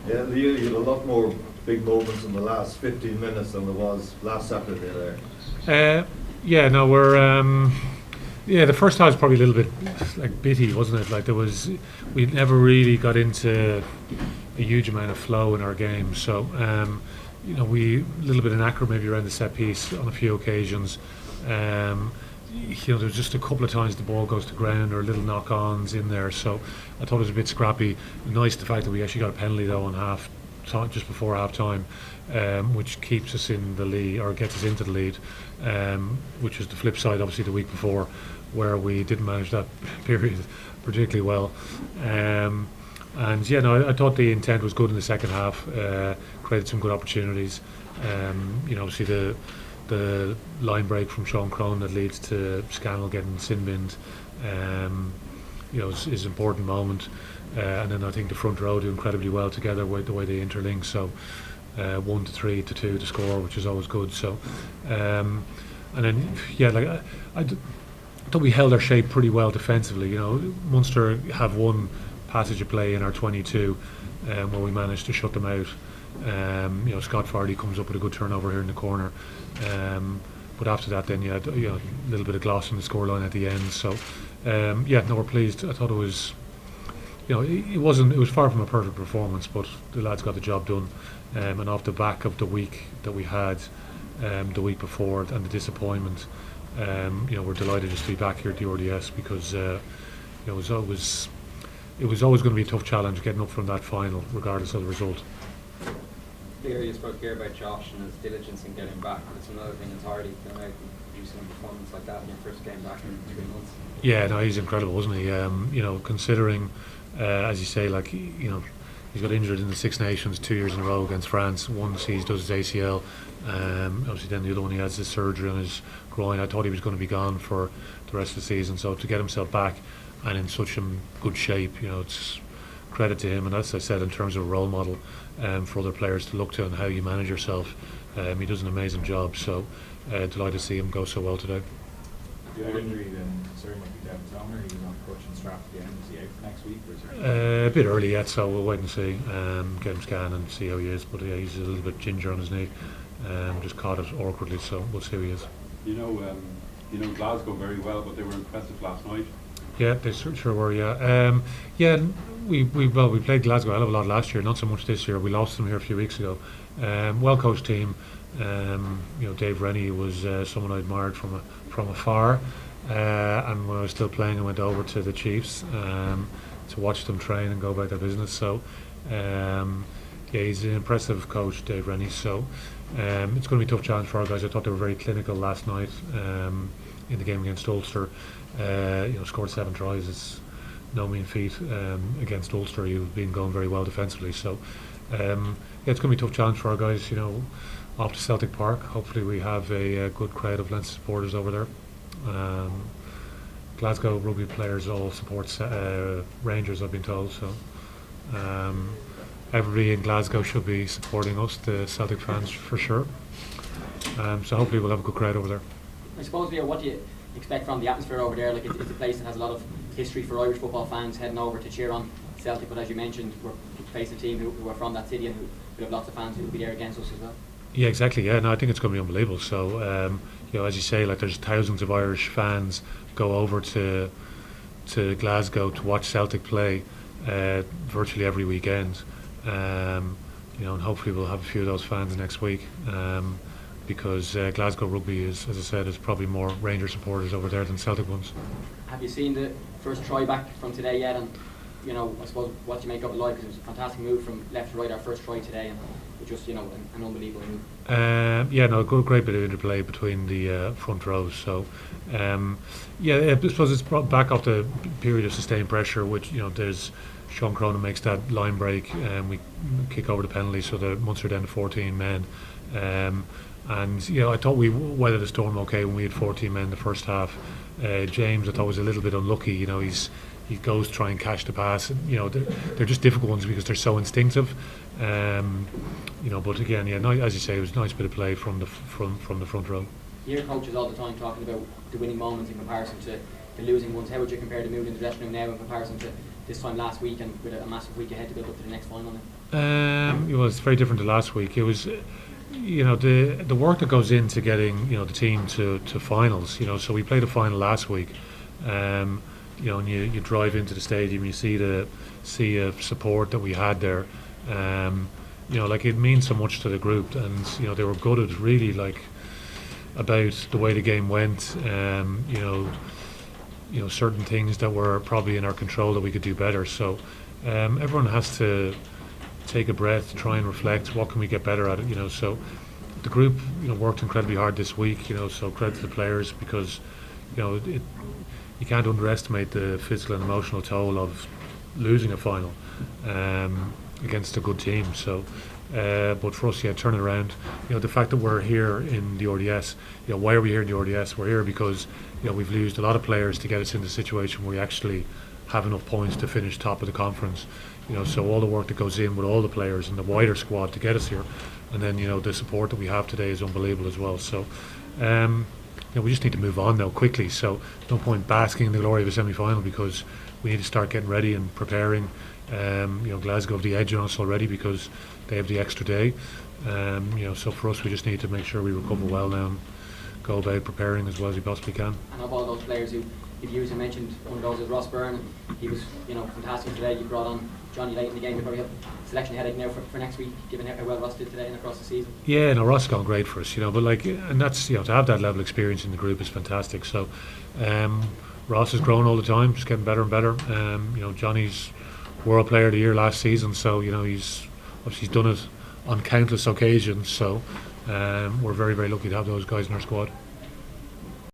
Yeah, you had a lot more big moments in the last 15 minutes than there was last Saturday there. Yeah, no, we're yeah. The first half was probably a little bit like bitty, wasn't it? Like we never really got into a huge amount of flow in our game. So we a little bit inaccurate maybe around the set piece on a few occasions. Um, there's just a couple of times the ball goes to ground or little knock-ons in there. So I thought it was a bit scrappy. Nice the fact that we actually got a penalty though on just before half time, which keeps us in the lead or gets us into the lead, which is the flip side obviously the week before where we didn't manage that period particularly well. And yeah, no, I thought the intent was good in the second half, created some good opportunities. Obviously the line break from Sean Crone that leads to Scannell getting sin-binned, is an important moment. And then I think the front row do incredibly well together with the way they interlink. So 1-3 to 2 to score, which is always good. So and then I thought we held our shape pretty well defensively. Munster have one passage of play in our 22 where we managed to shut them out. Scott Farley comes up with a good turnover here in the corner. But after that, then a little bit of gloss on the scoreline at the end. So we're pleased. I thought it was. It was far from a perfect performance, but the lads got the job done. And off the back of the week that we had the week before and the disappointment, we're delighted just to be back here at the RDS because it was always going to be a tough challenge getting up from that final, regardless of the result. You spoke here about Josh and his diligence in getting back, but it's another thing entirely going out and producing a performance like that in your first game back in 3 months. Yeah, no, he's incredible, wasn't he? Considering, as you say, he's got injured in the Six Nations 2 years in a row against France. Once he does his ACL, obviously then the other one he has his surgery on his groin. I thought he was going to be gone for the rest of the season. So to get himself back and in such good shape, it's credit to him. And as I said, in terms of a role model for other players to look to and how you manage yourself, he does an amazing job. So delighted to see him go so well today. The other injury then, sorry, might be Devin Tomer. He was on crutch and strap again. Is he out next week? Or is there a bit early yet, so we'll wait and see. Get him scanned and see how he is. But yeah, he's a little bit ginger on his knee. Just caught it awkwardly, so we'll see how he is. You know Glasgow very well, but they were impressive last night. Yeah, they sure were. Yeah, we played Glasgow a hell of a lot last year. Not so much this year. We lost them here a few weeks ago. Well coached team. Dave Rennie was someone I admired from afar. And when I was still playing, I went over to the Chiefs to watch them train and go about their business. So, he's an impressive coach, Dave Rennie. So, it's going to be a tough challenge for our guys. I thought they were very clinical last night in the game against Ulster. Scored 7 tries. It's no mean feat against Ulster. You've been going very well defensively. So, it's going to be a tough challenge for our guys. Off to Celtic Park. Hopefully, we have a good crowd of Leinster supporters over there. Glasgow rugby players all support Rangers, I've been told. So everybody in Glasgow should be supporting us, the Celtic fans for sure. So hopefully we'll have a good crowd over there. I suppose, what do you expect from the atmosphere over there? Like it's a place that has a lot of history for Irish football fans heading over to cheer on Celtic, but as you mentioned, we're facing a team who are from that city and who have lots of fans who will be there against us as well. Yeah, exactly. Yeah, no, I think it's going to be unbelievable. So, as you say, there's thousands of Irish fans go over to Glasgow to watch Celtic play virtually every weekend. And hopefully we'll have a few of those fans next week because Glasgow rugby is, as I said, is probably more Ranger supporters over there than Celtic ones. Have you seen the first try back from today yet? And I suppose what you make of it like, because it was a fantastic move from left to right, our first try today, and just an unbelievable move. Great bit of interplay between the front rows. So, I suppose it's brought back off the period of sustained pressure, which there's Sean Cronin makes that line break, and we kick over the penalty, so the Munster down to 14 men. I thought we weathered the storm okay when we had 14 men in the first half. James, I thought, was a little bit unlucky. He goes to try and catch the pass. And, they're just difficult ones because they're so instinctive. But again, as you say, it was a nice bit of play from the front row. You hear coaches all the time talking about the winning moments in comparison to the losing ones. How would you compare the mood in the dressing room now in comparison to this time last week and with a massive week ahead to build up to the next final? Well, it's very different to last week. It was, the work that goes into getting the team to finals. So we played a final last week. And you drive into the stadium, you see the support that we had there. It means so much to the group, and they were gutted really about the way the game went. Certain things that were probably in our control that we could do better. So everyone has to take a breath, try and reflect. What can we get better at it? So the group worked incredibly hard this week. So credit to the players, because you can't underestimate the physical and emotional toll of losing a final against a good team. So, but for us, turning around, the fact that we're here in the RDS, why are we here in the RDS? We're here because we've lost a lot of players to get us in the situation where we actually have enough points to finish top of the conference. So all the work that goes in with all the players and the wider squad to get us here, and then the support that we have today is unbelievable as well. So. We just need to move on now quickly. So no point basking in the glory of a semi-final, because we need to start getting ready and preparing. Glasgow have the edge on us already because they have the extra day. So for us, we just need to make sure we recover well now and go about preparing as well as we possibly can. And of all those players who you've used, I mentioned one of those is Ross Byrne. He was fantastic today. You brought on Johnny late in the game. You probably have selection headache now for next week, given how well Ross did today and across the season. Yeah, no, Ross has gone great for us, but and that's to have that level of experience in the group is fantastic. So Ross has grown all the time, just getting better and better. Johnny's World Player of the Year last season, so he's done it on countless occasions. So we're very, very lucky to have those guys in our squad.